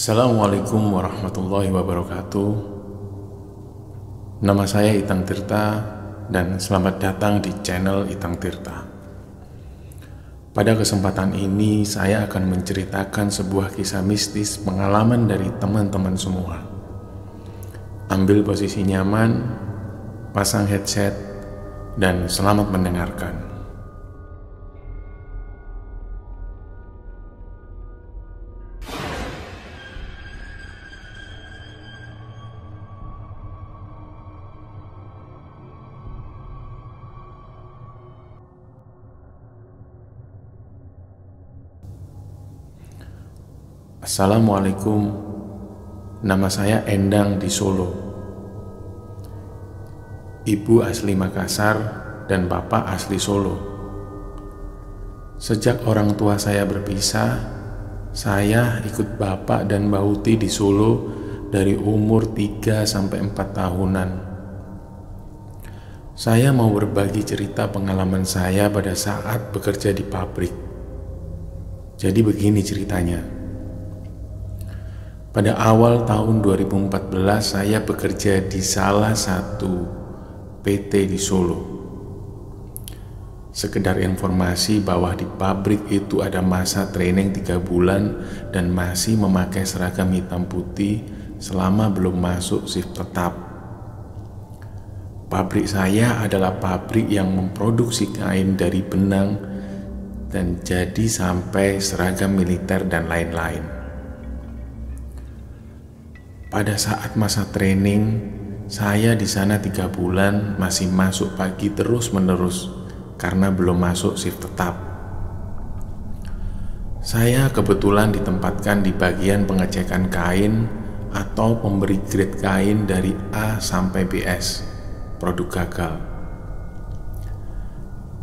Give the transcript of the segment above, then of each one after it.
Assalamualaikum warahmatullahi wabarakatuh. Nama saya Itang Tirta dan selamat datang di channel Itang Tirta. Pada kesempatan ini saya akan menceritakan sebuah kisah mistis pengalaman dari teman-teman semua. Ambil posisi nyaman, pasang headset, dan selamat mendengarkan. Assalamualaikum, nama saya Endang di Solo. Ibu asli Makassar dan bapak asli Solo. Sejak orang tua saya berpisah, saya ikut bapak dan Mbak Uti di Solo dari umur 3-4 tahunan. Saya mau berbagi cerita pengalaman saya pada saat bekerja di pabrik. Jadi begini ceritanya. Pada awal tahun 2014 saya bekerja di salah satu PT di Solo. Sekedar informasi bahwa di pabrik itu ada masa training 3 bulan dan masih memakai seragam hitam putih selama belum masuk shift tetap. Pabrik saya adalah pabrik yang memproduksi kain dari benang dan jadi sampai seragam militer dan lain-lain. Pada saat masa training, saya di sana 3 bulan masih masuk pagi terus-menerus karena belum masuk shift tetap. Saya kebetulan ditempatkan di bagian pengecekan kain atau pemberi grade kain dari A sampai BS, produk gagal.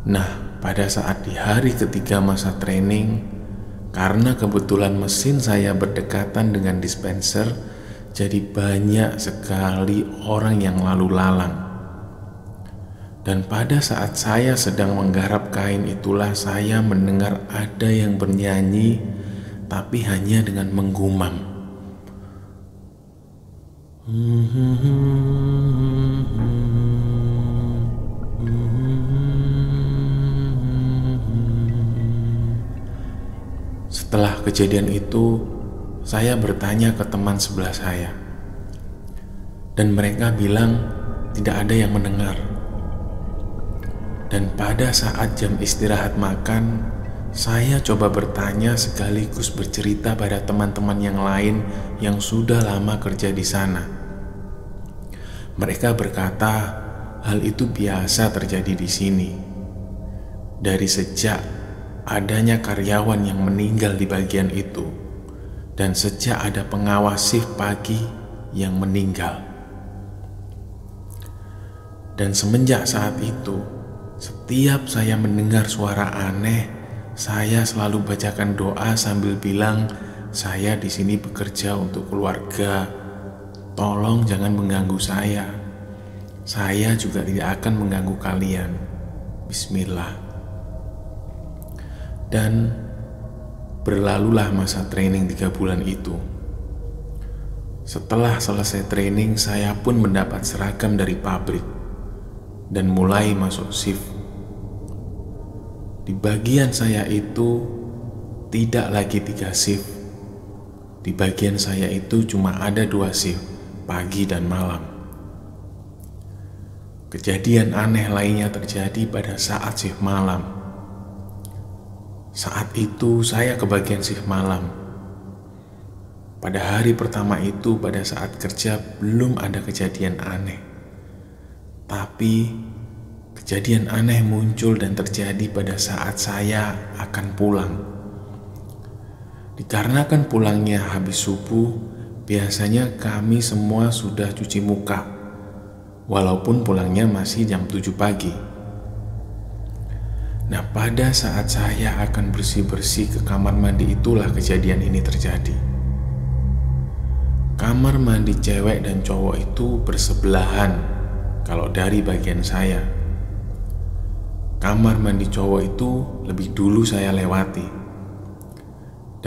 Nah, pada saat di hari ketiga masa training, karena kebetulan mesin saya berdekatan dengan dispenser, jadi banyak sekali orang yang lalu lalang. Dan pada saat saya sedang menggarap kain itulah saya mendengar ada yang bernyanyi, tapi hanya dengan menggumam. Setelah kejadian itu, saya bertanya ke teman sebelah saya, dan mereka bilang tidak ada yang mendengar. Dan pada saat jam istirahat makan, saya coba bertanya sekaligus bercerita pada teman-teman yang lain yang sudah lama kerja di sana. Mereka berkata hal itu biasa terjadi di sini. Dari sejak adanya karyawan yang meninggal di bagian itu, dan sejak ada pengawas shift pagi yang meninggal. Dan semenjak saat itu, setiap saya mendengar suara aneh, saya selalu bacakan doa sambil bilang, saya di sini bekerja untuk keluarga. Tolong jangan mengganggu saya. Saya juga tidak akan mengganggu kalian. Bismillah. Dan berlalulah masa training 3 bulan itu. Setelah selesai training, saya pun mendapat seragam dari pabrik dan mulai masuk shift. Di bagian saya itu tidak lagi 3 shift. Di bagian saya itu cuma ada 2 shift, pagi dan malam. Kejadian aneh lainnya terjadi pada saat shift malam. Saat itu saya kebagian shift malam. Pada hari pertama itu pada saat kerja belum ada kejadian aneh. Tapi kejadian aneh muncul dan terjadi pada saat saya akan pulang. Dikarenakan pulangnya habis subuh, biasanya kami semua sudah cuci muka, walaupun pulangnya masih jam 7 pagi. Nah, pada saat saya akan bersih-bersih ke kamar mandi itulah kejadian ini terjadi. Kamar mandi cewek dan cowok itu bersebelahan kalau dari bagian saya. Kamar mandi cowok itu lebih dulu saya lewati.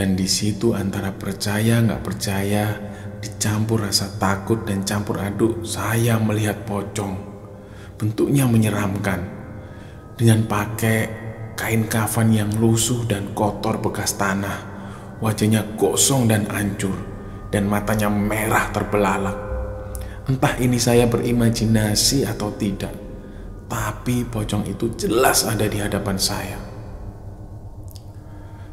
Dan di situ antara percaya nggak percaya, dicampur rasa takut dan campur aduk, saya melihat pocong. Bentuknya menyeramkan, dengan pakai kain kafan yang lusuh dan kotor bekas tanah. Wajahnya gosong dan hancur, dan matanya merah terbelalak. Entah ini saya berimajinasi atau tidak, tapi pocong itu jelas ada di hadapan saya.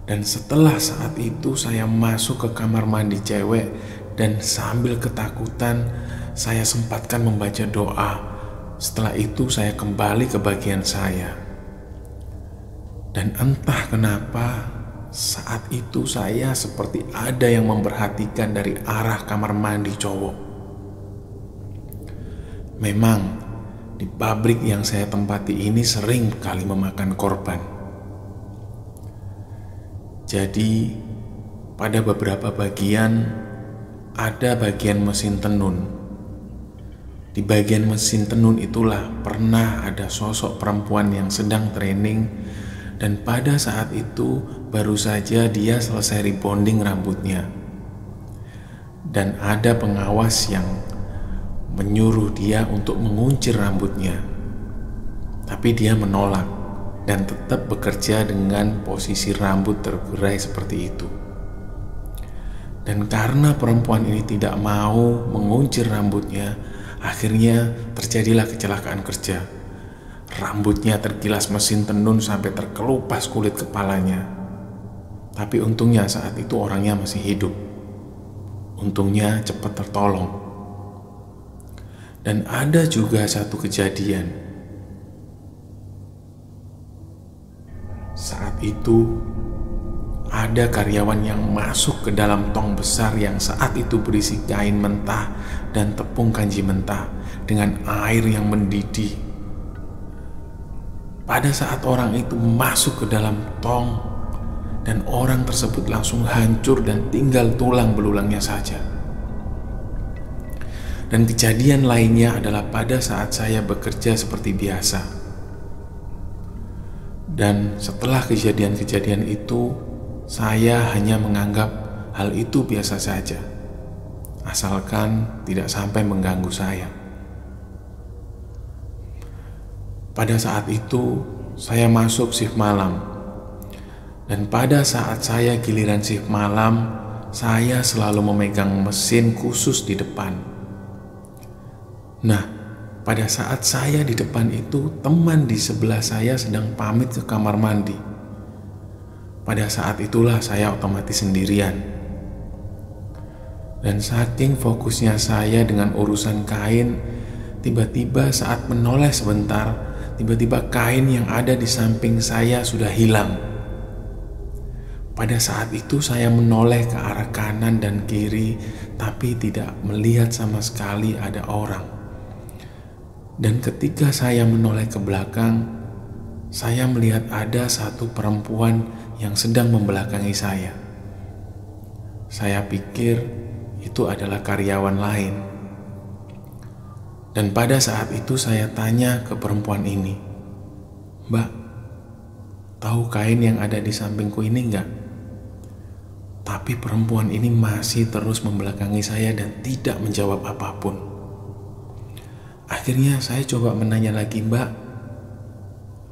Dan setelah saat itu saya masuk ke kamar mandi cewek, dan sambil ketakutan saya sempatkan membaca doa. Setelah itu saya kembali ke bagian saya. Dan entah kenapa saat itu saya seperti ada yang memperhatikan dari arah kamar mandi cowok. Memang di pabrik yang saya tempati ini sering kali memakan korban. Jadi pada beberapa bagian ada bagian mesin tenun. Di bagian mesin tenun itulah pernah ada sosok perempuan yang sedang training, dan pada saat itu baru saja dia selesai rebonding rambutnya. Dan ada pengawas yang menyuruh dia untuk menguncir rambutnya, tapi dia menolak dan tetap bekerja dengan posisi rambut tergerai seperti itu. Dan karena perempuan ini tidak mau menguncir rambutnya, akhirnya terjadilah kecelakaan kerja. Rambutnya tergilas mesin tenun sampai terkelupas kulit kepalanya. Tapi untungnya saat itu orangnya masih hidup. Untungnya cepat tertolong. Dan ada juga satu kejadian. Saat itu ada karyawan yang masuk ke dalam tong besar yang saat itu berisi kain mentah dan tepung kanji mentah dengan air yang mendidih. Pada saat orang itu masuk ke dalam tong, dan orang tersebut langsung hancur dan tinggal tulang belulangnya saja. Dan kejadian lainnya adalah pada saat saya bekerja seperti biasa. Dan setelah kejadian-kejadian itu, saya hanya menganggap hal itu biasa saja, asalkan tidak sampai mengganggu saya. Pada saat itu, saya masuk shift malam. Dan pada saat saya giliran shift malam, saya selalu memegang mesin khusus di depan. Nah, pada saat saya di depan itu, teman di sebelah saya sedang pamit ke kamar mandi. Pada saat itulah saya otomatis sendirian. Dan saking fokusnya saya dengan urusan kain, tiba-tiba saat menoleh sebentar, tiba-tiba kain yang ada di samping saya sudah hilang. Pada saat itu saya menoleh ke arah kanan dan kiri, tapi tidak melihat sama sekali ada orang. Dan ketika saya menoleh ke belakang, saya melihat ada satu perempuan yang sedang membelakangi saya. Saya pikir itu adalah karyawan lain. Dan pada saat itu saya tanya ke perempuan ini, "Mbak, tahu kain yang ada di sampingku ini enggak?" Tapi perempuan ini masih terus membelakangi saya dan tidak menjawab apapun. Akhirnya saya coba menanya lagi, "Mbak,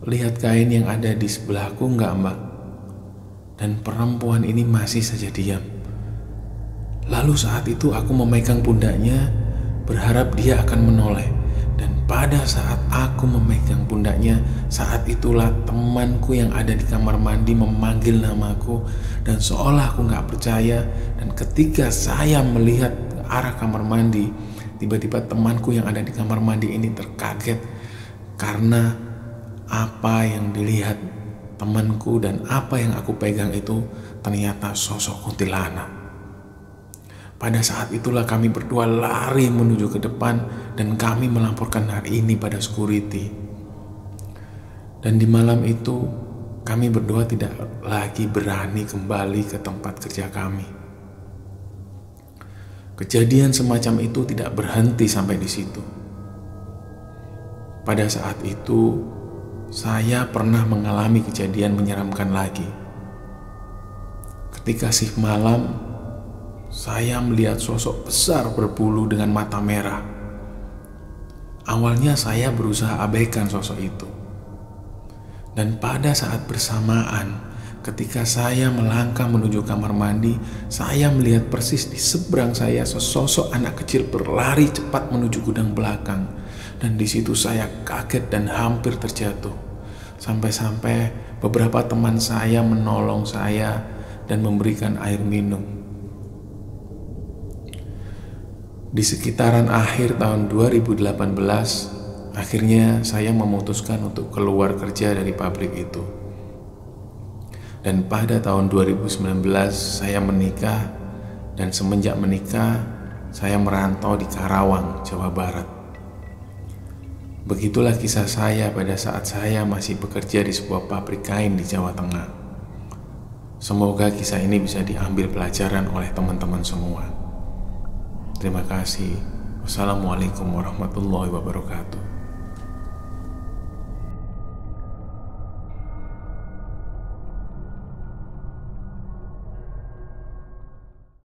lihat kain yang ada di sebelahku enggak, Mbak?" Dan perempuan ini masih saja diam. Lalu saat itu aku memegang pundaknya, berharap dia akan menoleh. Dan pada saat aku memegang pundaknya, saat itulah temanku yang ada di kamar mandi memanggil namaku. Dan seolah aku gak percaya, dan ketika saya melihat ke arah kamar mandi, tiba-tiba temanku yang ada di kamar mandi ini terkaget karena apa yang dilihat temanku dan apa yang aku pegang itu ternyata sosok kuntilanak. Pada saat itulah kami berdua lari menuju ke depan dan kami melaporkan hal ini pada security. Dan di malam itu kami berdua tidak lagi berani kembali ke tempat kerja kami. Kejadian semacam itu tidak berhenti sampai di situ. Pada saat itu, saya pernah mengalami kejadian menyeramkan lagi. Ketika shift malam, saya melihat sosok besar berbulu dengan mata merah. Awalnya saya berusaha abaikan sosok itu. Dan pada saat bersamaan, ketika saya melangkah menuju kamar mandi, saya melihat persis di seberang saya sesosok anak kecil berlari cepat menuju gudang belakang. Dan di situ saya kaget dan hampir terjatuh. Sampai-sampai beberapa teman saya menolong saya dan memberikan air minum. Di sekitaran akhir tahun 2018, akhirnya saya memutuskan untuk keluar kerja dari pabrik itu. Dan pada tahun 2019 saya menikah, dan semenjak menikah saya merantau di Karawang, Jawa Barat. Begitulah kisah saya pada saat saya masih bekerja di sebuah pabrik kain di Jawa Tengah. Semoga kisah ini bisa diambil pelajaran oleh teman-teman semua. Terima kasih. Wassalamualaikum warahmatullahi wabarakatuh.